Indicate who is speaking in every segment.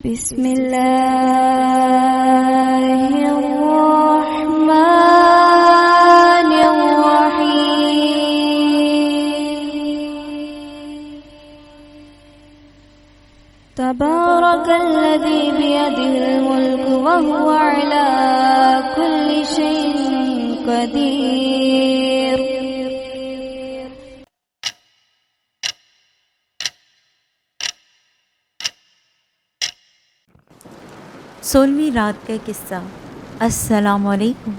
Speaker 1: بسم اللہ الرحمن الرحیم تبارک الذی بیدہ الملک وہو علی کل شیء قدیر۔
Speaker 2: سولہویں رات کا قصہ۔ السلام علیکم،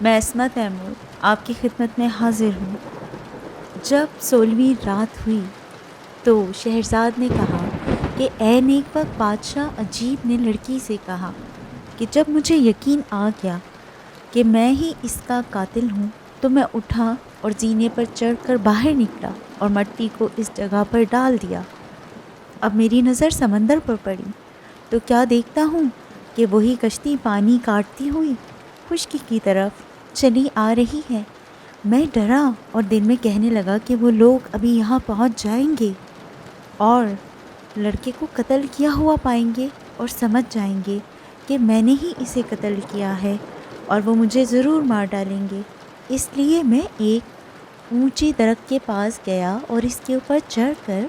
Speaker 2: میں عصمت تیمور آپ کی خدمت میں حاضر ہوں۔ جب 16ویں رات ہوئی تو شہرزاد نے کہا کہ اے نیک بخت بادشاہ عجیب نے لڑکی سے کہا کہ جب مجھے یقین آ گیا کہ میں ہی اس کا قاتل ہوں تو میں اٹھا اور زینے پر چڑھ کر باہر نکلا اور مٹی کو اس جگہ پر ڈال دیا۔ اب میری نظر سمندر پر پڑی تو کیا دیکھتا ہوں کہ وہی کشتی پانی کاٹتی ہوئی خشکی کی طرف چلی آ رہی ہے۔ میں ڈرا اور دل میں کہنے لگا کہ وہ لوگ ابھی یہاں پہنچ جائیں گے اور لڑکے کو قتل کیا ہوا پائیں گے اور سمجھ جائیں گے کہ میں نے ہی اسے قتل کیا ہے اور وہ مجھے ضرور مار ڈالیں گے۔ اس لیے میں ایک اونچی درخت کے پاس گیا اور اس کے اوپر چڑھ کر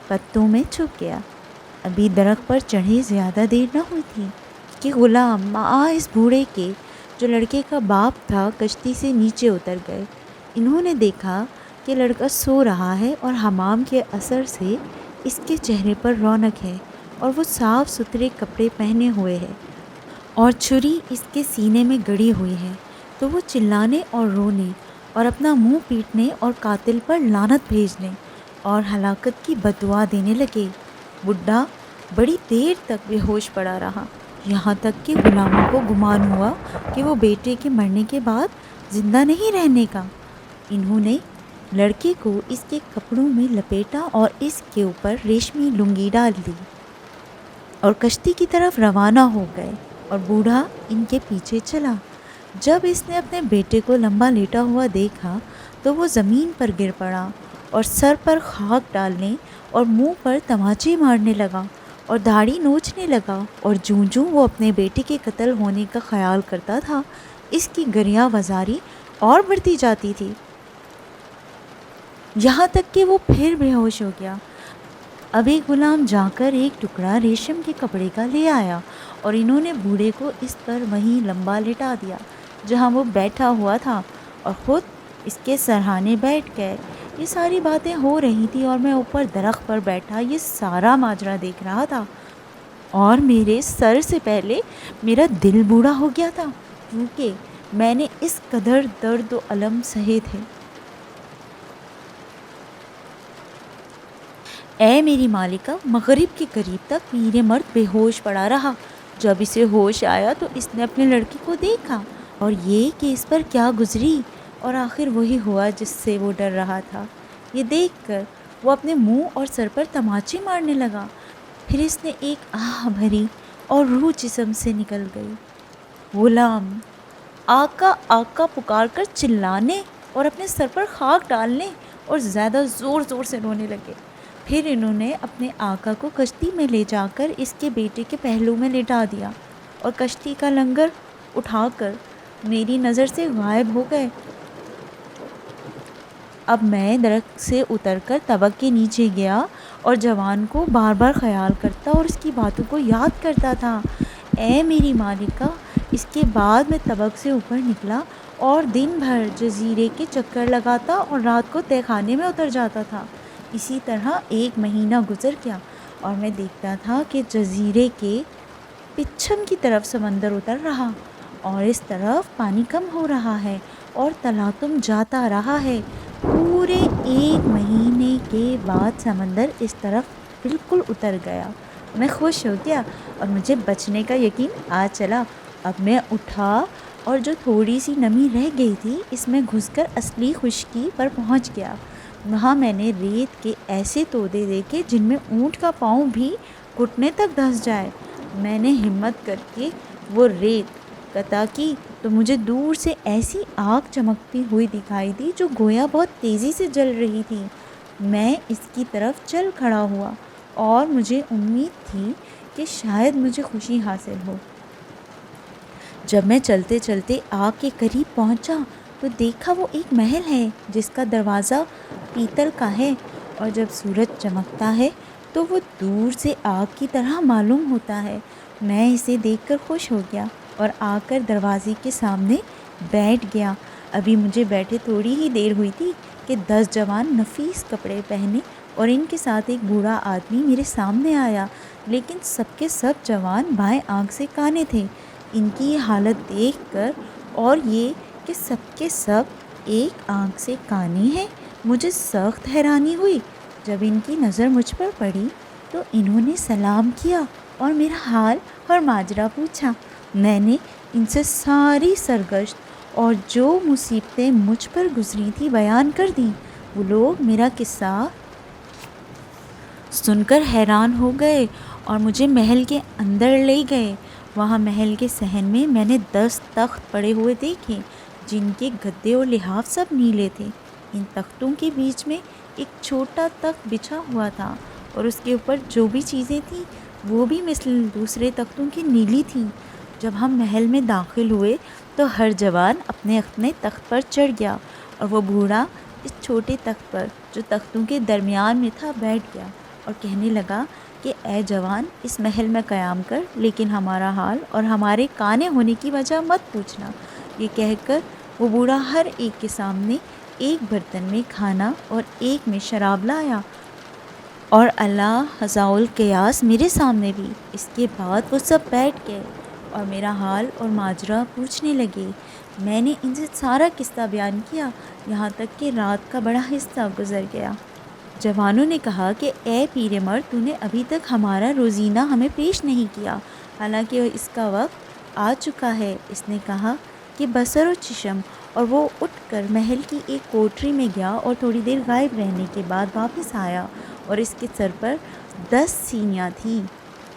Speaker 2: پتوں میں چھپ گیا۔ ابھی درخت پر چڑھے زیادہ دیر نہ ہوئی تھی کہ غلام اس بوڑھے کے جو لڑکے کا باپ تھا کشتی سے نیچے اتر گئے۔ انہوں نے دیکھا کہ لڑکا سو رہا ہے اور حمام کے اثر سے اس کے چہرے پر رونق ہے اور وہ صاف ستھرے کپڑے پہنے ہوئے ہے اور چھری اس کے سینے میں گڑی ہوئی ہے۔ تو وہ چلانے اور رونے اور اپنا منہ پیٹنے اور قاتل پر لعنت بھیجنے اور ہلاکت کی بد دعا دینے لگے۔ بڈھا بڑی دیر تک بے ہوش پڑا رہا، یہاں تک کہ غلاموں کو گمان ہوا کہ وہ بیٹے کے مرنے کے بعد زندہ نہیں رہنے کا۔ انہوں نے لڑکے کو اس کے کپڑوں میں لپیٹا اور اس کے اوپر ریشمی لنگی ڈال دی اور کشتی کی طرف روانہ ہو گئے اور بوڑھا ان کے پیچھے چلا۔ جب اس نے اپنے بیٹے کو لمبا لیٹا ہوا دیکھا تو وہ زمین پر گر پڑا اور سر پر خاک ڈالنے اور منہ پر تماچے مارنے لگا اور داڑھی نوچنے لگا، اور جوں جوں وہ اپنے بیٹے کے قتل ہونے کا خیال کرتا تھا اس کی گریہ وزاری اور بڑھتی جاتی تھی، یہاں تک کہ وہ پھر بے ہوش ہو گیا۔ اب ایک غلام جا کر ایک ٹکڑا ریشم کے کپڑے کا لے آیا اور انہوں نے بوڑھے کو اس پر وہیں لمبا لٹا دیا جہاں وہ بیٹھا ہوا تھا اور خود اس کے سرہانے بیٹھ گئے۔ یہ ساری باتیں ہو رہی تھی اور میں اوپر درخت پر بیٹھا یہ سارا ماجرا دیکھ رہا تھا، اور میرے سر سے پہلے میرا دل بوڑھا ہو گیا تھا کیونکہ میں نے اس قدر درد و الم سہے تھے۔ اے میری مالکہ، مغرب کے قریب تک پیر مرد بے ہوش پڑا رہا۔ جب اسے ہوش آیا تو اس نے اپنے لڑکے کو دیکھا اور یہ کہ اس پر کیا گزری، اور آخر وہی ہوا جس سے وہ ڈر رہا تھا۔ یہ دیکھ کر وہ اپنے منہ اور سر پر تماچے مارنے لگا۔ پھر اس نے ایک آہ بھری اور روح جسم سے نکل گئی۔ غلام آقا آقا پکار کر چلانے اور اپنے سر پر خاک ڈالنے اور زیادہ زور زور سے رونے لگے۔ پھر انہوں نے اپنے آقا کو کشتی میں لے جا کر اس کے بیٹے کے پہلو میں لٹا دیا اور کشتی کا لنگر اٹھا کر میری نظر سے غائب ہو گئے۔ اب میں درخت سے اتر کر طبق کے نیچے گیا اور جوان کو بار بار خیال کرتا اور اس کی باتوں کو یاد کرتا تھا۔ اے میری مالکہ، اس کے بعد میں طبق سے اوپر نکلا اور دن بھر جزیرے کے چکر لگاتا اور رات کو تہہ خانے میں اتر جاتا تھا۔ اسی طرح 1 مہینہ گزر گیا اور میں دیکھتا تھا کہ جزیرے کے پچھم کی طرف سمندر اتر رہا اور اس طرف پانی کم ہو رہا ہے اور تلاطم جاتا رہا ہے۔ پورے 1 مہینے کے بعد سمندر اس طرف بالکل اتر گیا۔ میں خوش ہو گیا اور مجھے بچنے کا یقین آ چلا۔ اب میں اٹھا اور جو تھوڑی سی نمی رہ گئی تھی اس میں گھس کر اصلی خشکی پر پہنچ گیا۔ وہاں میں نے ریت کے ایسے تودے دیکھے جن میں اونٹ کا پاؤں بھی گھٹنے تک دھس جائے۔ میں نے ہمت کر کے وہ ریت قطع کی تو مجھے دور سے ایسی آگ چمکتی ہوئی دکھائی دی جو گویا بہت تیزی سے جل رہی تھی۔ میں اس کی طرف چل کھڑا ہوا اور مجھے امید تھی کہ کہ شاید مجھے خوشی حاصل ہو۔ جب میں چلتے چلتے آگ کے قریب پہنچا تو دیکھا وہ ایک محل ہے جس کا دروازہ پیتل کا ہے، اور جب سورج چمکتا ہے تو وہ دور سے آگ کی طرح معلوم ہوتا ہے۔ میں اسے دیکھ کر خوش ہو گیا اور آ کر دروازے کے سامنے بیٹھ گیا۔ ابھی مجھے بیٹھے تھوڑی ہی دیر ہوئی تھی کہ 10 جوان نفیس کپڑے پہنے اور ان کے ساتھ ایک بوڑھا آدمی میرے سامنے آیا، لیکن سب کے سب جوان بائیں آنکھ سے کانے تھے۔ ان کی یہ حالت دیکھ کر اور یہ کہ سب کے سب ایک آنکھ سے کانے ہیں، مجھے سخت حیرانی ہوئی۔ جب ان کی نظر مجھ پر پڑی تو انہوں نے سلام کیا اور میرا حال اور ماجرا پوچھا۔ میں نے ان سے ساری سرگشت اور جو مصیبتیں مجھ پر گزری تھی بیان کر دیں۔ وہ لوگ میرا قصہ سن کر حیران ہو گئے اور مجھے محل کے اندر لے گئے۔ وہاں محل کے صحن میں میں نے 10 تخت پڑے ہوئے دیکھے جن کے گدے اور لحاف سب نیلے تھے۔ ان تختوں کے بیچ میں ایک چھوٹا تخت بچھا ہوا تھا اور اس کے اوپر جو بھی چیزیں تھیں وہ بھی مثل دوسرے تختوں کی نیلی تھیں۔ جب ہم محل میں داخل ہوئے تو ہر جوان اپنے اپنے تخت پر چڑھ گیا اور وہ بوڑھا اس چھوٹے تخت پر جو تختوں کے درمیان میں تھا بیٹھ گیا اور کہنے لگا کہ اے جوان، اس محل میں قیام کر، لیکن ہمارا حال اور ہمارے کانے ہونے کی وجہ مت پوچھنا۔ یہ کہہ کر وہ بوڑھا ہر ایک کے سامنے ایک برتن میں کھانا اور ایک میں شراب لایا، اور اللہ حضاء القیاس میرے سامنے بھی۔ اس کے بعد وہ سب بیٹھ گئے اور میرا حال اور ماجرا پوچھنے لگے۔ میں نے ان سے سارا قصہ بیان کیا، یہاں تک کہ رات کا بڑا حصہ گزر گیا۔ جوانوں نے کہا کہ اے پیر مرد، تو نے ابھی تک ہمارا روزینہ ہمیں پیش نہیں کیا، حالانکہ اس کا وقت آ چکا ہے۔ اس نے کہا کہ بصر و چشم، اور وہ اٹھ کر محل کی ایک کوٹری میں گیا اور تھوڑی دیر غائب رہنے کے بعد واپس آیا، اور اس کے سر پر 10 سینیاں تھیں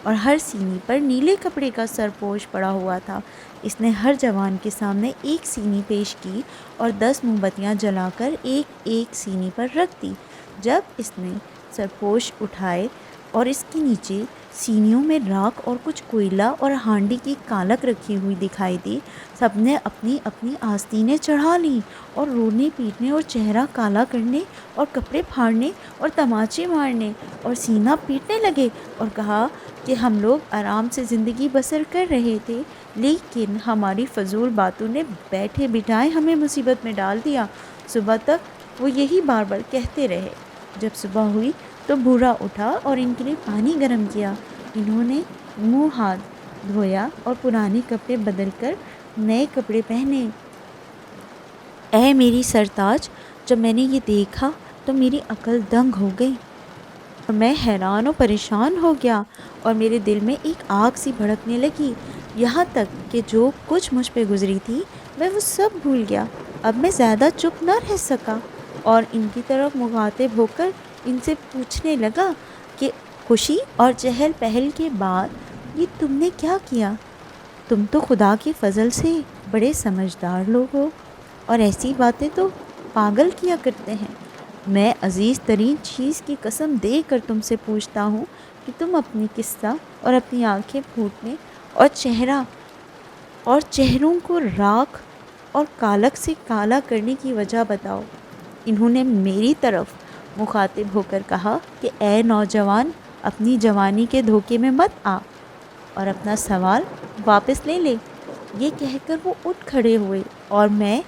Speaker 2: اور ہر سینی پر نیلے کپڑے کا سرپوش پڑا ہوا تھا۔ اس نے ہر جوان کے سامنے ایک سینی پیش کی اور 10 موم بتیاں جلا کر ایک ایک سینی پر رکھ دی۔ جب اس نے سرپوش اٹھائے اور اس کے نیچے سینیوں میں راکھ اور کچھ کوئلہ اور ہانڈی کی کالک رکھی ہوئی دکھائی دی، سب نے اپنی اپنی آستینیں چڑھا لیں اور رونے پیٹنے اور چہرہ کالا کرنے اور کپڑے پھاڑنے اور تماچے مارنے اور سینہ پیٹنے لگے اور کہا کہ ہم لوگ آرام سے زندگی بسر کر رہے تھے، لیکن ہماری فضول باتوں نے بیٹھے بٹھائے ہمیں مصیبت میں ڈال دیا۔ صبح تک وہ یہی بار بار کہتے رہے۔ جب صبح ہوئی تو بوڑھا اٹھا اور ان کے لیے پانی گرم کیا۔ انہوں نے منہ ہاتھ دھویا اور پرانے کپڑے بدل کر نئے کپڑے پہنے۔ اے میری سرتاج، جب میں نے یہ دیکھا تو میری عقل دنگ ہو گئی اور میں حیران و پریشان ہو گیا، اور میرے دل میں ایک آگ سی بھڑکنے لگی، یہاں تک کہ جو کچھ مجھ پہ گزری تھی میں وہ سب بھول گیا۔ اب میں زیادہ چپ نہ رہ سکا اور ان کی طرف مخاطب ہو کر ان سے پوچھنے لگا کہ خوشی اور چہل پہل کے بعد یہ تم نے کیا کیا؟ تم تو خدا کے فضل سے بڑے سمجھدار لوگ ہو اور ایسی باتیں تو پاگل کیا کرتے ہیں۔ میں عزیز ترین چیز کی قسم دے کر تم سے پوچھتا ہوں کہ تم اپنی قصہ اور اپنی آنکھیں پھوٹنے اور چہرہ اور چہروں کو راکھ اور کالک سے کالا کرنے کی وجہ بتاؤ۔ انہوں نے میری طرف مخاطب ہو کر کہا کہ اے نوجوان، اپنی جوانی کے دھوکے میں مت آ اور اپنا سوال واپس لے لے۔ یہ کہہ کر وہ اٹھ کھڑے ہوئے اور میں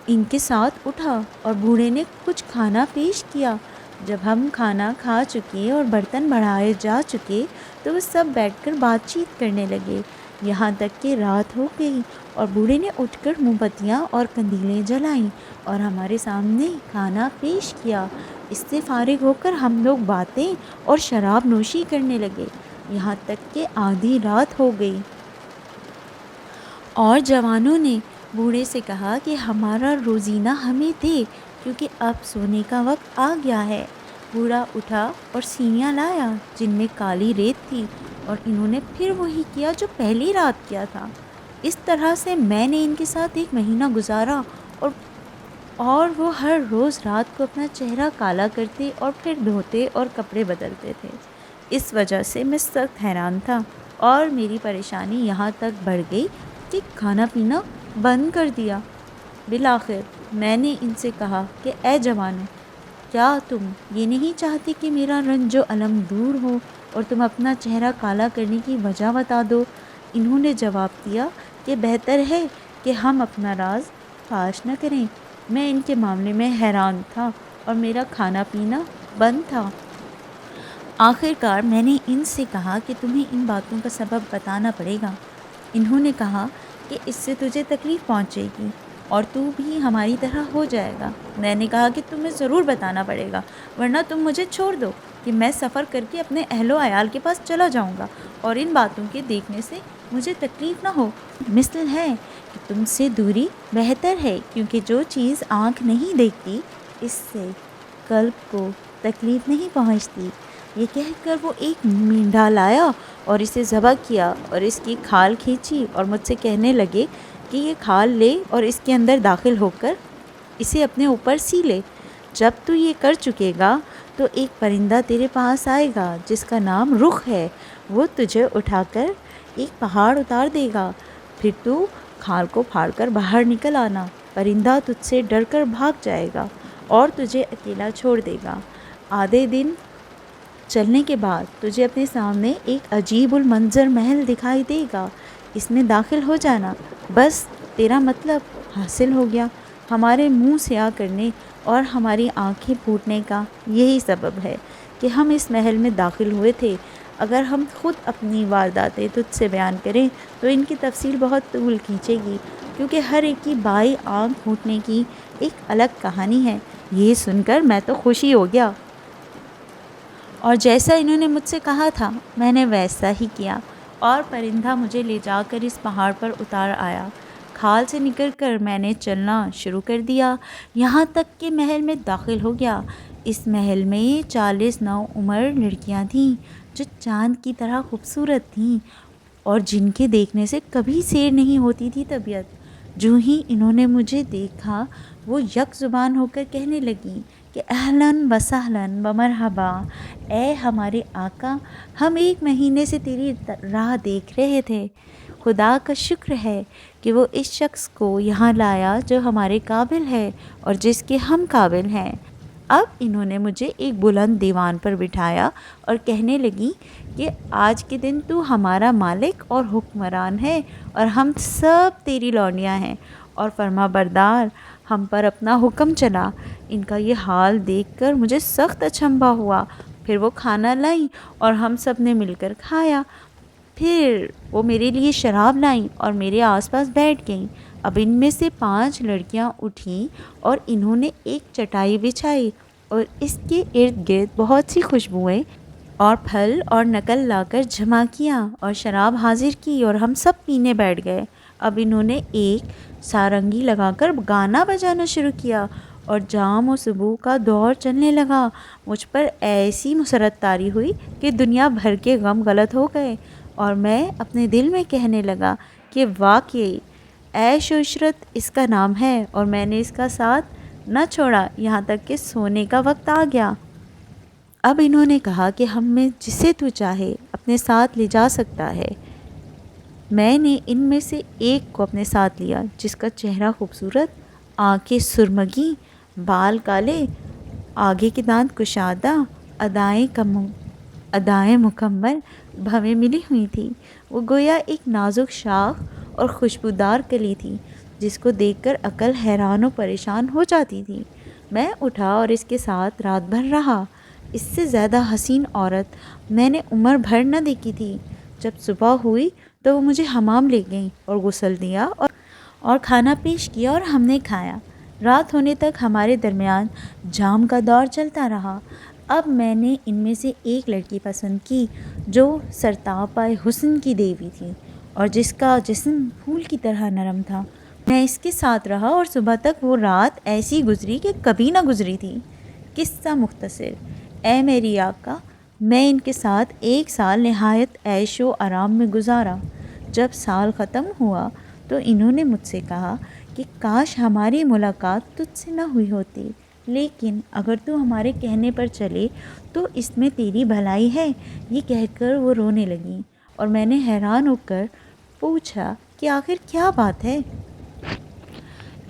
Speaker 2: ان کے ساتھ اٹھا اور بوڑھے نے کچھ کھانا پیش کیا۔ جب ہم کھانا کھا چکے اور برتن بڑھائے جا چکے تو وہ سب بیٹھ کر بات چیت کرنے لگے، یہاں تک کہ رات ہو گئی، اور بوڑھے نے اٹھ کر موم بتیاں اور قندیلیں جلائیں اور ہمارے سامنے کھانا پیش کیا۔ اس سے فارغ ہو کر ہم لوگ باتیں اور شراب نوشی کرنے لگے، یہاں تک کہ آدھی رات ہو گئی۔ اور جوانوں نے بوڑھے سے کہا کہ ہمارا روزینہ ہمیں دے، کیونکہ اب سونے کا وقت آ گیا ہے۔ بوڑھا اٹھا اور سینیاں لایا جن میں کالی ریت تھی، اور انہوں نے پھر وہی کیا جو پہلی رات کیا تھا۔ اس طرح سے میں نے ان کے ساتھ 1 مہینہ گزارا، اور وہ ہر روز رات کو اپنا چہرہ کالا کرتے اور پھر دھوتے اور کپڑے بدلتے تھے۔ اس وجہ سے میں سخت حیران تھا اور میری پریشانی یہاں تک بڑھ گئی کہ کھانا پینا بند کر دیا۔ بالآخر میں نے ان سے کہا کہ اے جوانو، کیا تم یہ نہیں چاہتی کہ میرا رنج و الم دور ہو اور تم اپنا چہرہ کالا کرنے کی وجہ بتا دو؟ انہوں نے جواب دیا کہ بہتر ہے کہ ہم اپنا راز فاش نہ کریں۔ میں ان کے معاملے میں حیران تھا اور میرا کھانا پینا بند تھا۔ آخر کار میں نے ان سے کہا کہ تمہیں ان باتوں کا سبب بتانا پڑے گا۔ انہوں نے کہا کہ اس سے تجھے تکلیف پہنچے گی اور تو بھی ہماری طرح ہو جائے گا۔ میں نے کہا کہ تمہیں ضرور بتانا پڑے گا، ورنہ تم مجھے چھوڑ دو کہ میں سفر کر کے اپنے اہل و عیال کے پاس چلا جاؤں گا اور ان باتوں کے دیکھنے سے مجھے تکلیف نہ ہو۔ مثل ہے کہ تم سے دوری بہتر ہے، کیونکہ جو چیز آنکھ نہیں دیکھتی اس سے قلب کو تکلیف نہیں پہنچتی۔ یہ کہہ کر وہ ایک مینڈھا لایا اور اسے ذبح کیا اور اس کی کھال کھینچی اور مجھ سے کہنے لگے کہ یہ کھال لے اور اس کے اندر داخل ہو کر اسے اپنے اوپر سی لے۔ جب تو یہ کر چکے گا تو ایک پرندہ تیرے پاس آئے گا جس کا نام رخ ہے، وہ تجھے اٹھا کر ایک پہاڑ اتار دے گا، پھر تو کھال کو پھاڑ کر باہر نکل آنا۔ پرندہ تجھ سے ڈر کر بھاگ جائے گا اور تجھے اکیلا چھوڑ دے گا۔ آدھے دن چلنے کے بعد تجھے اپنے سامنے ایک عجیب المنظر محل دکھائی دے گا، اس میں داخل ہو جانا۔ بس تیرا مطلب حاصل ہو گیا۔ ہمارے منہ سیاہ کرنے اور ہماری آنکھیں پھوٹنے کا یہی سبب ہے کہ ہم اس محل میں داخل ہوئے تھے۔ اگر ہم خود اپنی وارداتیں تجھ سے بیان کریں تو ان کی تفصیل بہت طول کھینچے گی، کیونکہ ہر ایک کی بائیں آنکھ پھوٹنے کی ایک الگ کہانی ہے۔ یہ سن کر میں تو خوشی ہو گیا اور جیسا انہوں نے مجھ سے کہا تھا میں نے ویسا ہی کیا اور پرندہ مجھے لے جا کر اس پہاڑ پر اتار آیا۔ کھال سے نکل کر میں نے چلنا شروع کر دیا، یہاں تک کہ محل میں داخل ہو گیا۔ اس محل میں 40 نو عمر لڑکیاں تھیں جو چاند کی طرح خوبصورت تھیں اور جن کے دیکھنے سے کبھی سیر نہیں ہوتی تھی طبیعت۔ جو ہی انہوں نے مجھے دیکھا وہ یک زبان ہو کر کہنے لگیں کہ اہلاً و سہلاً و مرحبا، اے ہمارے آقا، ہم 1 مہینے سے تیری راہ دیکھ رہے تھے۔ خدا کا شکر ہے کہ وہ اس شخص کو یہاں لایا جو ہمارے قابل ہے اور جس کے ہم قابل ہیں۔ اب انہوں نے مجھے ایک بلند دیوان پر بٹھایا اور کہنے لگی کہ آج کے دن تو ہمارا مالک اور حکمران ہے اور ہم سب تیری لونڈیاں ہیں اور فرما بردار، ہم پر اپنا حکم چلا۔ ان کا یہ حال دیکھ کر مجھے سخت اچنبھا ہوا۔ پھر وہ کھانا لائیں اور ہم سب نے مل کر کھایا۔ پھر وہ میرے لیے شراب لائیں اور میرے آس پاس بیٹھ گئیں۔ اب ان میں سے 5 لڑکیاں اٹھیں اور انہوں نے ایک چٹائی بچھائی اور اس کے ارد گرد بہت سی خوشبوئیں اور پھل اور نکل لا کر جمع کیا اور شراب حاضر کی اور ہم سب پینے بیٹھ گئے۔ اب انہوں نے ایک سارنگی لگا کر گانا بجانا شروع کیا اور جام و صبح کا دور چلنے لگا۔ مجھ پر ایسی مسرت طاری ہوئی کہ دنیا بھر کے غم غلط ہو گئے اور میں اپنے دل میں کہنے لگا کہ واقعی عیش و عشرت اس کا نام ہے اور میں نے اس کا ساتھ نہ چھوڑا یہاں تک کہ سونے کا وقت آ گیا۔ اب انہوں نے کہا کہ ہم میں جسے تو چاہے اپنے ساتھ لے جا سکتا ہے۔ میں نے ان میں سے ایک کو اپنے ساتھ لیا جس کا چہرہ خوبصورت، آنکھیں سرمگی، بال کالے، آگے کے دانت کشادہ، ادائیں مکمل بھویں ملی ہوئی تھیں۔ وہ گویا ایک نازک شاخ اور خوشبودار کلی تھی جس کو دیکھ کر عقل حیران و پریشان ہو جاتی تھی۔ میں اٹھا اور اس کے ساتھ رات بھر رہا۔ اس سے زیادہ حسین عورت میں نے عمر بھر نہ دیکھی تھی۔ جب صبح ہوئی تو وہ مجھے حمام لے گئیں اور غسل دیا اور کھانا پیش کیا اور ہم نے کھایا۔ رات ہونے تک ہمارے درمیان جام کا دور چلتا رہا۔ اب میں نے ان میں سے ایک لڑکی پسند کی جو سرتاپائے حسن کی دیوی تھی اور جس کا جسم پھول کی طرح نرم تھا۔ میں اس کے ساتھ رہا اور صبح تک وہ رات ایسی گزری کہ کبھی نہ گزری تھی۔ قصہ مختصر، اے میری آقا، میں ان کے ساتھ 1 سال نہایت عیش و آرام میں گزارا۔ جب سال ختم ہوا تو انہوں نے مجھ سے کہا کہ کاش ہماری ملاقات تجھ سے نہ ہوئی ہوتی، لیکن اگر تو ہمارے کہنے پر چلے تو اس میں تیری بھلائی ہے۔ یہ کہہ کر وہ رونے لگیں اور میں نے حیران ہو کر پوچھا کہ آخر کیا بات ہے؟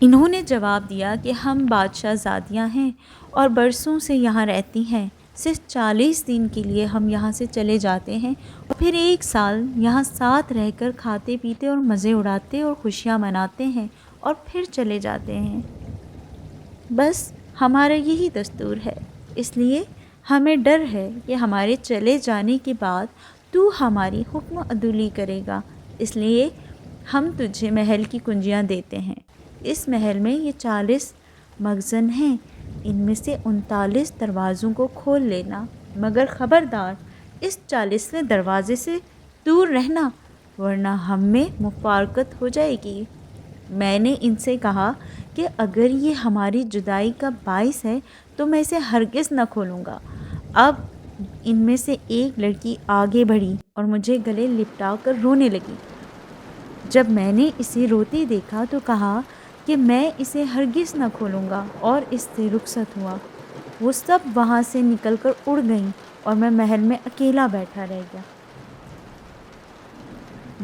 Speaker 2: انہوں نے جواب دیا کہ ہم بادشاہ زادیاں ہیں اور برسوں سے یہاں رہتی ہیں۔ صرف 40 دن کے لیے ہم یہاں سے چلے جاتے ہیں اور پھر 1 سال یہاں ساتھ رہ کر کھاتے پیتے اور مزے اڑاتے اور خوشیاں مناتے ہیں اور پھر چلے جاتے ہیں۔ بس ہمارا یہی دستور ہے، اس لیے ہمیں ڈر ہے کہ ہمارے چلے جانے کے بعد تو ہماری حکم عدولی کرے گا، اس لیے ہم تجھے محل کی کنجیاں دیتے ہیں۔ اس محل میں یہ 40 مخزن ہیں، ان میں سے 39 دروازوں کو کھول لینا، مگر خبردار اس 40ویں دروازے سے دور رہنا ورنہ ہم میں مفارقت ہو جائے گی۔ میں نے ان سے کہا کہ اگر یہ ہماری جدائی کا باعث ہے تو میں اسے ہرگز نہ کھولوں گا۔ اب ان میں سے ایک لڑکی آگے بڑھی اور مجھے گلے لپٹا کر رونے لگی۔ جب میں نے اسے روتے دیکھا تو کہا کہ میں اسے ہرگز نہ کھولوں گا اور اس سے رخصت ہوا۔ وہ سب وہاں سے نکل کر اڑ گئیں اور میں محل میں اکیلا بیٹھا رہ گیا۔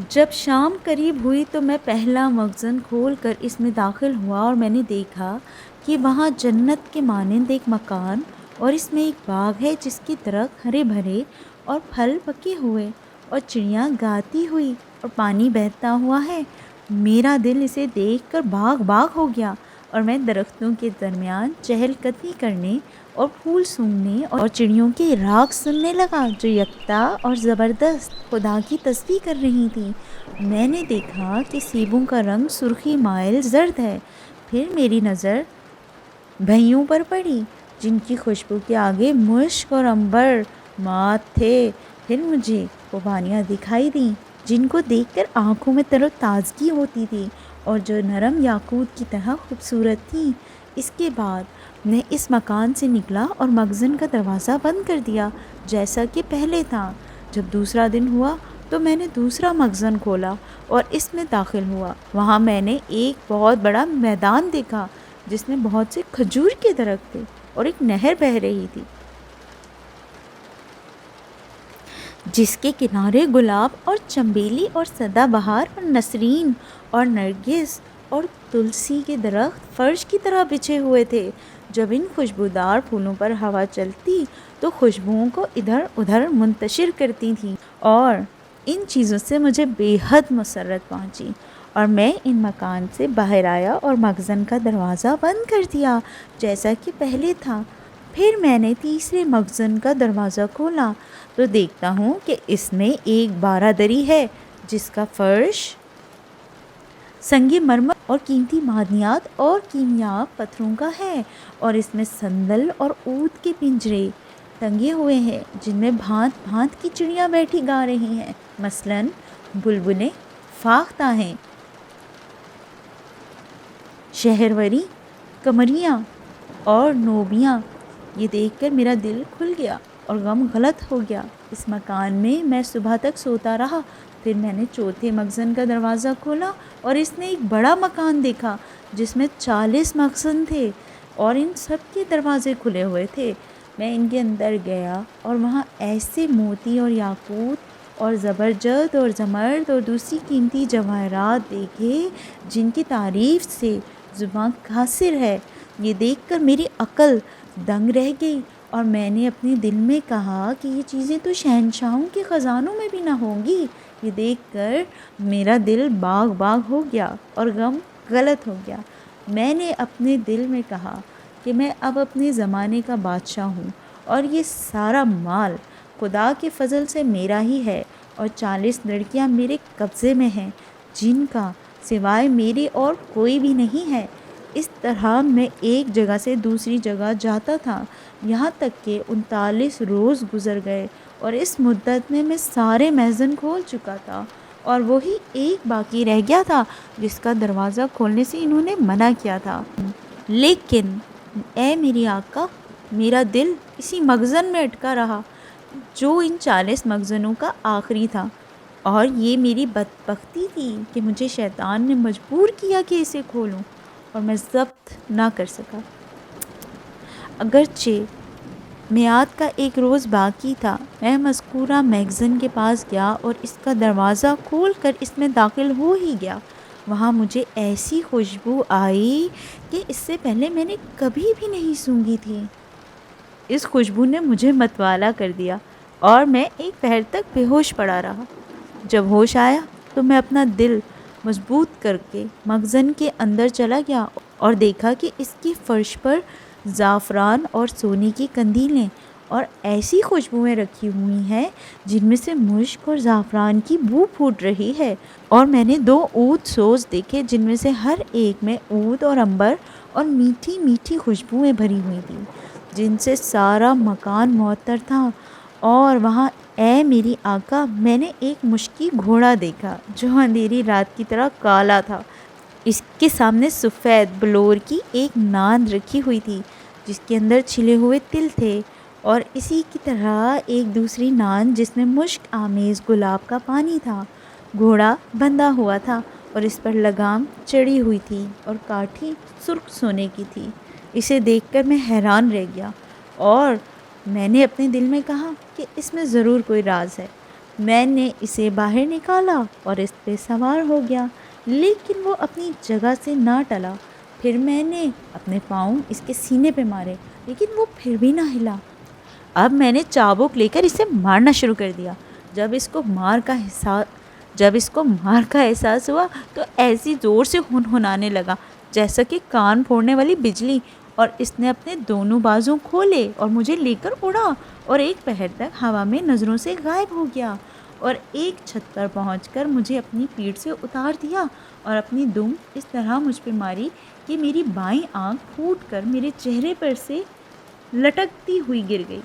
Speaker 2: جب شام قریب ہوئی تو میں پہلا مخزن کھول کر اس میں داخل ہوا اور میں نے دیکھا کہ وہاں جنت کے مانند ایک مکان اور اس میں ایک باغ ہے جس کے درخت ہرے بھرے اور پھل پکے ہوئے اور چڑیاں گاتی ہوئی اور پانی بہتا ہوا ہے۔ میرا دل اسے دیکھ کر باغ باغ ہو گیا اور میں درختوں کے درمیان چہل قدمی کرنے اور پھول سونگھنے اور چڑیوں کے راگ سننے لگا جو یکتا اور زبردست خدا کی تسبیح کر رہی تھیں۔ میں نے دیکھا کہ سیبوں کا رنگ سرخی مائل زرد ہے۔ پھر میری نظر بھئیوں پر پڑی جن کی خوشبو کے آگے مشک اور عنبر مات تھے۔ پھر مجھے خوبانیاں دکھائی دیں جن کو دیکھ کر آنکھوں میں تر و تازگی ہوتی تھی اور جو نرم یاقوت کی طرح خوبصورت تھیں۔ اس کے بعد میں اس مکان سے نکلا اور مخزن کا دروازہ بند کر دیا جیسا کہ پہلے تھا۔ جب دوسرا دن ہوا تو میں نے دوسرا مخزن کھولا اور اس میں داخل ہوا۔ وہاں میں نے ایک بہت بڑا میدان دیکھا جس میں بہت سے کھجور کے درخت تھے اور ایک نہر بہہ رہی تھی جس کے کنارے گلاب اور چنبیلی اور سدا بہار اور نسرین اور نرگس اور تلسی کے درخت فرش کی طرح بچھے ہوئے تھے۔ جب ان خوشبودار پھولوں پر ہوا چلتی تو خوشبوؤں کو ادھر ادھر منتشر کرتی تھی اور ان چیزوں سے مجھے بے حد مسرت پہنچی اور میں ان مکان سے باہر آیا اور مخزن کا دروازہ بند کر دیا جیسا کہ پہلے تھا۔ پھر میں نے تیسرے مخزن کا دروازہ کھولا تو دیکھتا ہوں کہ اس میں ایک بارہ دری ہے جس کا فرش سنگ مرمر اور قیمتی معدنیات اور کیمیاب پتھروں کا ہے اور اس میں سندل اور عود کے پنجرے ٹنگے ہوئے ہیں جن میں بھانت بھانت کی چڑیاں بیٹھی گا رہی ہیں، مثلاً بلبلیں، فاختہ ہیں، شہروری، قمریاں اور نوبیاں۔ یہ دیکھ کر میرا دل کھل گیا اور غم غلط ہو گیا۔ اس مکان میں میں صبح تک سوتا رہا۔ پھر میں نے چوتھے مخزن کا دروازہ کھولا اور اس نے ایک بڑا مکان دیکھا جس میں 40 مخزن تھے اور ان سب کے دروازے کھلے ہوئے تھے۔ میں ان کے اندر گیا اور وہاں ایسے موتی اور یاقوت اور زبرجد اور زمرد اور دوسری قیمتی جواہرات دیکھے جن کی تعریف سے زبان قاصر ہے۔ یہ دیکھ کر میری عقل دنگ رہ گئی اور میں نے اپنے دل میں کہا کہ یہ چیزیں تو شہنشاہوں کے خزانوں میں بھی نہ ہوں گی۔ یہ دیکھ کر میرا دل باغ باغ ہو گیا اور غم غلط ہو گیا۔ میں نے اپنے دل میں کہا کہ میں اب اپنے زمانے کا بادشاہ ہوں اور یہ سارا مال خدا کے فضل سے میرا ہی ہے اور 40 لڑکیاں میرے قبضے میں ہیں جن کا سوائے میرے اور کوئی بھی نہیں ہے۔ اس طرح میں ایک جگہ سے دوسری جگہ جاتا تھا یہاں تک کہ 39 روز گزر گئے اور اس مدت میں سارے مخزن کھول چکا تھا اور وہی ایک باقی رہ گیا تھا جس کا دروازہ کھولنے سے انہوں نے منع کیا تھا۔ لیکن اے میری آقا، میرا دل اسی مخزن میں اٹکا رہا جو ان 40 مخزنوں کا آخری تھا، اور یہ میری بدبختی تھی کہ مجھے شیطان نے مجبور کیا کہ اسے کھولوں اور میں ضبط نہ کر سکا۔ اگرچہ میعاد کا ایک روز باقی تھا، میں مذکورہ میگزین کے پاس گیا اور اس کا دروازہ کھول کر اس میں داخل ہو ہی گیا۔ وہاں مجھے ایسی خوشبو آئی کہ اس سے پہلے میں نے کبھی بھی نہیں سونگھی تھی۔ اس خوشبو نے مجھے متوالا کر دیا اور میں ایک پہر تک بے ہوش پڑا رہا۔ جب ہوش آیا تو میں اپنا دل مضبوط کر کے مخزن کے اندر چلا گیا اور دیکھا کہ اس کی فرش پر زعفران اور سونے کی قندیلیں اور ایسی خوشبوئیں رکھی ہوئی ہیں جن میں سے مشک اور زعفران کی بو پھوٹ رہی ہے، اور میں نے 2 عود سوز دیکھے جن میں سے ہر ایک میں عود اور عنبر اور میٹھی میٹھی خوشبوئیں بھری ہوئی تھیں، جن سے سارا مکان معطر تھا۔ اور وہاں اے میری آقا، میں نے ایک مشکی گھوڑا دیکھا جو اندھیری رات کی طرح کالا تھا۔ اس کے سامنے سفید بلور کی ایک ناند رکھی ہوئی تھی جس کے اندر چھلے ہوئے تل تھے، اور اسی کی طرح ایک دوسری ناند جس میں مشک آمیز گلاب کا پانی تھا۔ گھوڑا بندھا ہوا تھا اور اس پر لگام چڑھی ہوئی تھی اور کاٹھی سرخ سونے کی تھی۔ اسے دیکھ کر میں حیران رہ گیا اور میں نے اپنے دل میں کہا کہ اس میں ضرور کوئی راز ہے۔ میں نے اسے باہر نکالا اور اس پہ سوار ہو گیا، لیکن وہ اپنی جگہ سے نہ ٹلا۔ پھر میں نے اپنے پاؤں اس کے سینے پہ مارے، لیکن وہ پھر بھی نہ ہلا۔ اب میں نے چابک لے کر اسے مارنا شروع کر دیا۔ جب اس کو مار کا احساس ہوا تو ایسی زور سے ہنہنانے لگا جیسا کہ کان پھوڑنے والی بجلی، اور اس نے اپنے دونوں بازو کھولے اور مجھے لے کر اڑا اور ایک پہر تک ہوا میں نظروں سے غائب ہو گیا، اور ایک چھت پر پہنچ کر مجھے اپنی پیٹھ سے اتار دیا اور اپنی دم اس طرح مجھ پہ ماری کہ میری بائیں آنکھ پھوٹ کر میرے چہرے پر سے لٹکتی ہوئی گر گئی۔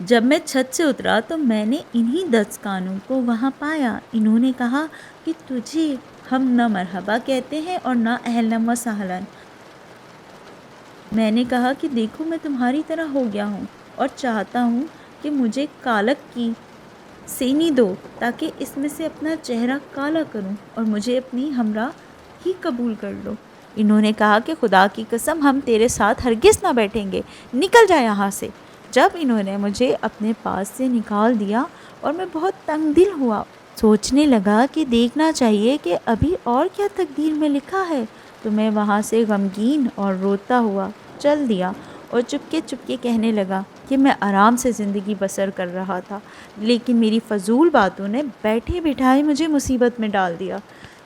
Speaker 2: جب میں چھت سے اترا تو میں نے انہی دستکانوں کو وہاں پایا۔ انہوں نے کہا کہ تجھے ہم نہ مرحبا کہتے ہیں اور نہ اہلاً و سہلاً۔ میں نے کہا کہ دیکھو، میں تمہاری طرح ہو گیا ہوں اور چاہتا ہوں کہ مجھے کالک کی سینی دو تاکہ اس میں سے اپنا چہرہ کالا کروں اور مجھے اپنی ہمراہ ہی قبول کر لو۔ انہوں نے کہا کہ خدا کی قسم، ہم تیرے ساتھ ہرگز نہ بیٹھیں گے، نکل جا یہاں سے۔ جب انہوں نے مجھے اپنے پاس سے نکال دیا اور میں بہت تنگ دل ہوا، سوچنے لگا کہ دیکھنا چاہیے کہ ابھی اور کیا تقدیر میں لکھا ہے، تو میں وہاں سے غمگین اور روتا ہوا چل دیا اور چپکے چپکے کہنے لگا کہ میں آرام سے زندگی بسر کر رہا تھا، لیکن میری فضول باتوں نے بیٹھے بٹھائے مجھے مصیبت میں ڈال دیا۔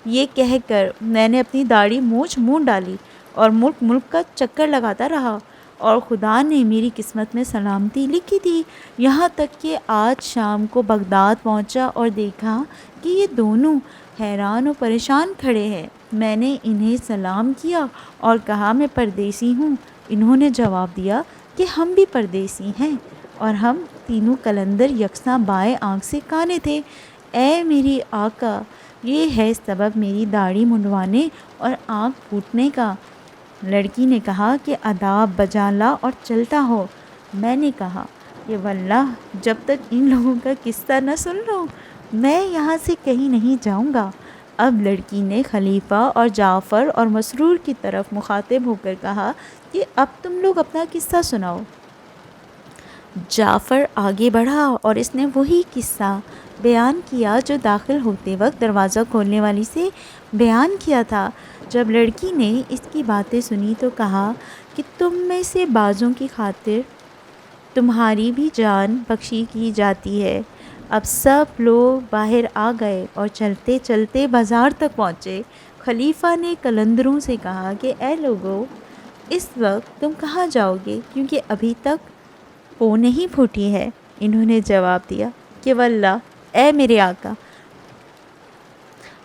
Speaker 2: یہ کہہ کر میں نے اپنی داڑھی مونچھ مونڈ ڈالی اور ملک ملک کا چکر لگاتا رہا، اور خدا نے میری قسمت میں سلامتی لکھی تھی، یہاں تک کہ آج شام کو بغداد پہنچا اور دیکھا کہ یہ دونوں حیران و پریشان کھڑے ہیں۔ میں نے انہیں سلام کیا اور کہا میں پردیسی ہوں۔ انہوں نے جواب دیا کہ ہم بھی پردیسی ہیں، اور ہم تینوں قلندر یکساں بائیں آنکھ سے کانے تھے۔ اے میری آقا، یہ ہے سبب میری داڑھی منڈوانے اور آنکھ پھوٹنے کا۔ لڑکی نے کہا کہ آداب بجا لا اور چلتا ہو۔ میں نے کہا کہ واللہ، جب تک ان لوگوں کا قصہ نہ سن لوں میں یہاں سے کہیں نہیں جاؤں گا۔ اب لڑکی نے خلیفہ اور جعفر اور مسرور کی طرف مخاطب ہو کر کہا کہ اب تم لوگ اپنا قصہ سناؤ۔ جعفر آگے بڑھا اور اس نے وہی قصہ بیان کیا جو داخل ہوتے وقت دروازہ کھولنے والی سے بیان کیا تھا۔ جب لڑکی نے اس کی باتیں سنی تو کہا کہ تم میں سے بعضوں کی خاطر تمہاری بھی جان بخشی کی جاتی ہے۔ اب سب لوگ باہر آ گئے اور چلتے چلتے بازار تک پہنچے۔ خلیفہ نے قلندروں سے کہا کہ اے لوگو، اس وقت تم کہاں جاؤ گے، کیونکہ ابھی تک پو نہیں پھوٹی ہے۔ انہوں نے جواب دیا کہ واللہ اے میرے آقا،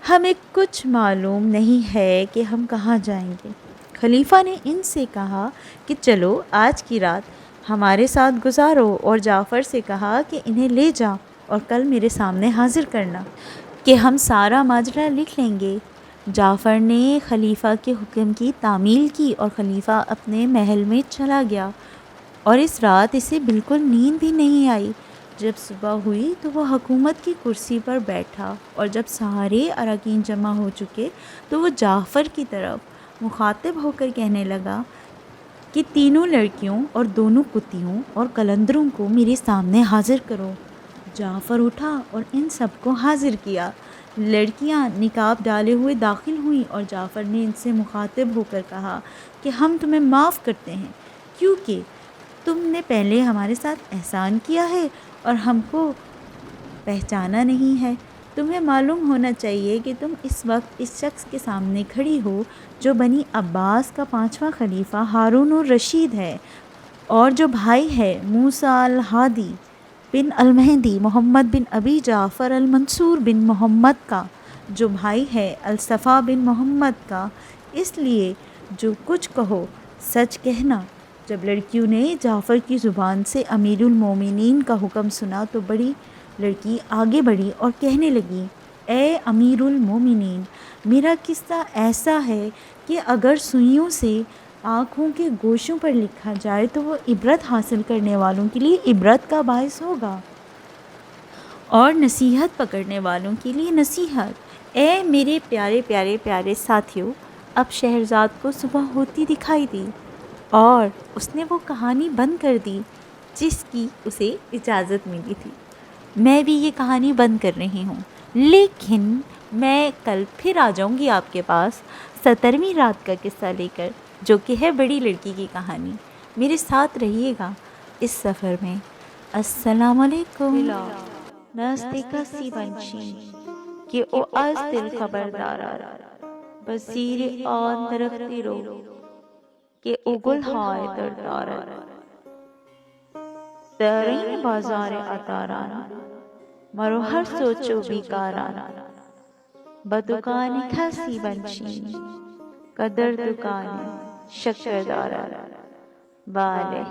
Speaker 2: ہمیں کچھ معلوم نہیں ہے کہ ہم کہاں جائیں گے۔ خلیفہ نے ان سے کہا کہ چلو آج کی رات ہمارے ساتھ گزارو، اور جعفر سے کہا کہ انہیں لے جا اور کل میرے سامنے حاضر کرنا کہ ہم سارا ماجرا لکھ لیں گے۔ جعفر نے خلیفہ کے حکم کی تعمیل کی اور خلیفہ اپنے محل میں چلا گیا، اور اس رات اسے بالکل نیند بھی نہیں آئی۔ جب صبح ہوئی تو وہ حکومت کی کرسی پر بیٹھا، اور جب سارے اراکین جمع ہو چکے تو وہ جعفر کی طرف مخاطب ہو کر کہنے لگا کہ تینوں لڑکیوں اور دونوں کتیوں اور قلندروں کو میرے سامنے حاضر کرو۔ جعفر اٹھا اور ان سب کو حاضر کیا۔ لڑکیاں نقاب ڈالے ہوئے داخل ہوئیں اور جعفر نے ان سے مخاطب ہو کر کہا کہ ہم تمہیں معاف کرتے ہیں کیونکہ تم نے پہلے ہمارے ساتھ احسان کیا ہے اور ہم کو پہچانا نہیں ہے۔ تمہیں معلوم ہونا چاہیے کہ تم اس وقت اس شخص کے سامنے کھڑی ہو جو بنی عباس کا 5واں خلیفہ ہارون الرشید ہے اور جو بھائی ہے موسیٰ الہادی بن المہدی محمد بن ابی جعفر المنصور بن محمد کا، جو بھائی ہے الصفا بن محمد کا۔ اس لیے جو کچھ کہو سچ کہنا۔ جب لڑکیوں نے جعفر کی زبان سے امیر المومنین کا حکم سنا تو بڑی لڑکی آگے بڑھی اور کہنے لگی، اے امیر المومنین، میرا قصہ ایسا ہے کہ اگر سوئیوں سے آنکھوں کے گوشوں پر لکھا جائے تو وہ عبرت حاصل کرنے والوں کے لیے عبرت کا باعث ہوگا اور نصیحت پکڑنے والوں کے لیے نصیحت۔ اے میرے پیارے پیارے پیارے ساتھیوں، اب شہرزاد کو صبح ہوتی دکھائی دی اور اس نے وہ کہانی بند کر دی جس کی اسے اجازت ملی تھی۔ میں بھی یہ کہانی بند کر رہی ہوں، لیکن میں کل پھر آ جاؤں گی آپ کے پاس 17ویں رات کا قصہ لے کر، جو کہ ہے بڑی لڑکی کی کہانی۔ میرے ساتھ رہیے گا اس سفر میں۔ السلام علیکم۔ نستے کسی بنشین کہ او از دل خبردار بصیر آن درختی رو کہ او گل ہائے دردار درین بازار اتاران مرو ہر سوچو بیکاران بدکان کسی بنشین قدر دکان شکرداران بالے